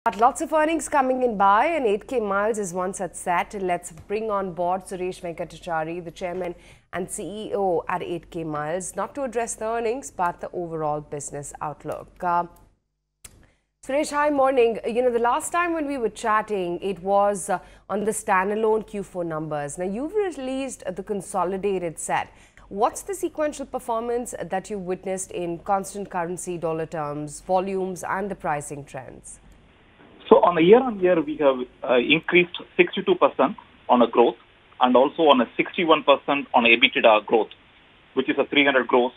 Lots of earnings coming in by, and 8K Miles is one such set. Let's bring on board Suresh Venkatachari, the chairman and CEO at 8K Miles, not to address the earnings, but the overall business outlook. Suresh, hi, morning. The last time when we were chatting, it was on the standalone Q4 numbers. Now, you've released the consolidated set. What's the sequential performance that you witnessed in constant currency dollar terms, volumes, and the pricing trends? So on a year-on-year, we have increased 62% on a growth and also on a 61% on EBITDA growth, which is a 300 crores,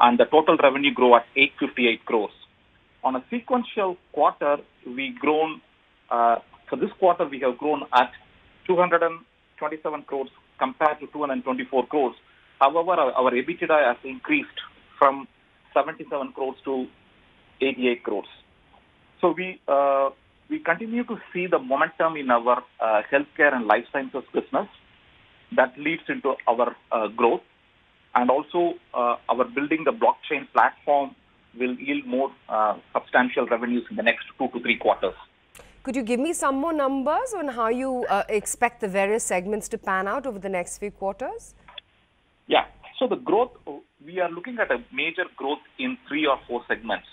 and the total revenue grow at 858 crores. On a sequential quarter, we grown, for this quarter, we have grown at 227 crores compared to 224 crores. However, our EBITDA has increased from 77 crores to 88 crores. So we continue to see the momentum in our healthcare and life sciences business that leads into our growth, and also our building the blockchain platform will yield more substantial revenues in the next 2 to 3 quarters. Could you give me some more numbers on how you expect the various segments to pan out over the next few quarters? Yeah. So the growth, we are looking at a major growth in 3 or 4 segments.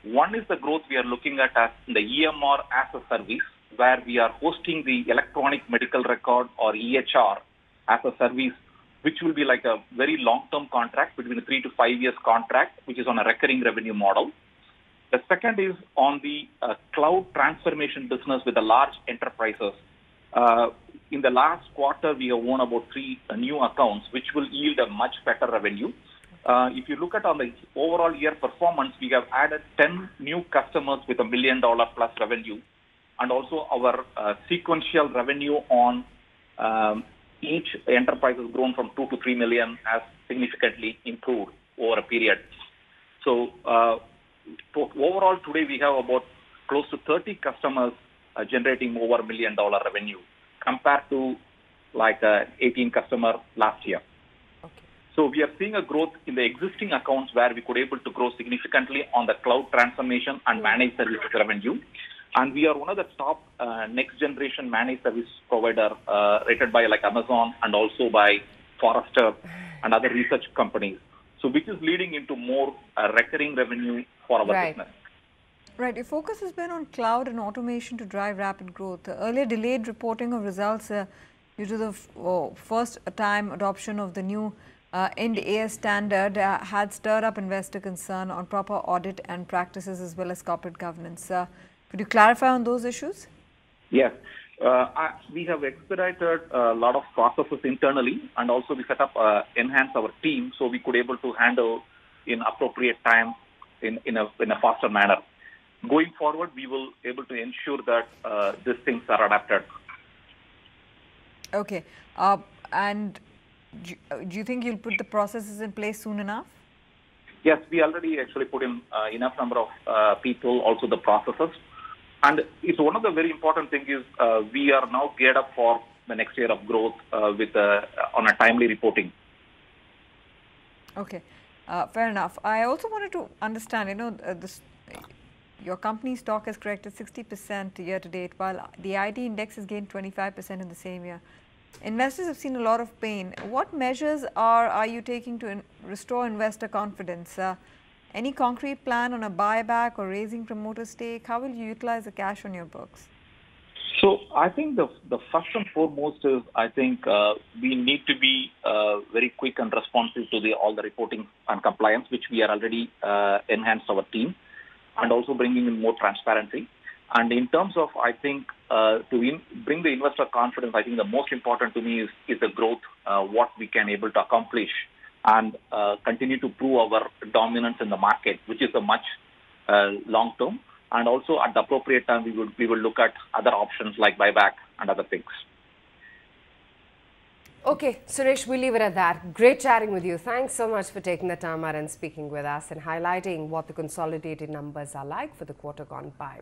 One is the growth we are looking at as the EMR as a service, where we are hosting the electronic medical record or EHR as a service, which will be like a very long-term contract, between a 3 to 5 years contract, which is on a recurring revenue model. The second is on the cloud transformation business with the large enterprises. In the last quarter, we have won about 3 new accounts, which will yield a much better revenue. If you look at on the overall year performance, we have added 10 new customers with $1 million plus revenue, and also our sequential revenue on each enterprise has grown from 2 to 3 million, has significantly improved over a period. So overall today we have about close to 30 customers generating over $1 million revenue compared to like 18 customers last year. So we are seeing a growth in the existing accounts where we could able to grow significantly on the cloud transformation and managed services revenue. And we are one of the top next generation managed service provider rated by like Amazon and also by Forrester and other research companies. So which is leading into more recurring revenue for our business. Right. Your focus has been on cloud and automation to drive rapid growth. The earlier delayed reporting of results due to the first time adoption of the new Ind AS standard had stirred up investor concern on proper audit and practices as well as corporate governance. Could you clarify on those issues? Yes. We have expedited a lot of processes internally, and also we set up, enhance our team so we could able to handle in appropriate time in a faster manner. Going forward, we will able to ensure that these things are adapted. Okay. And do you think you'll put the processes in place soon enough? Yes, we already actually put in enough number of people, also the processes. And it's one of the very important things is we are now geared up for the next year of growth with on a timely reporting. Okay, fair enough. I also wanted to understand, your company's stock has corrected 60% year to date, while the IT index has gained 25% in the same year. Investors have seen a lot of pain. What measures are you taking to restore investor confidence? Any concrete plan on a buyback or raising promoter stake? How will you utilize the cash on your books? So I think the first and foremost is we need to be very quick and responsive to all the reporting and compliance, which we are already enhanced our team, and also bringing in more transparency. And in terms of, to bring the investor confidence, the most important to me is the growth, what we can able to accomplish and continue to prove our dominance in the market, which is a much long term. And also at the appropriate time, we will look at other options like buyback and other things. Okay, Suresh, we'll leave it at that. Great chatting with you. Thanks so much for taking the time out and speaking with us and highlighting what the consolidated numbers are like for the quarter gone by.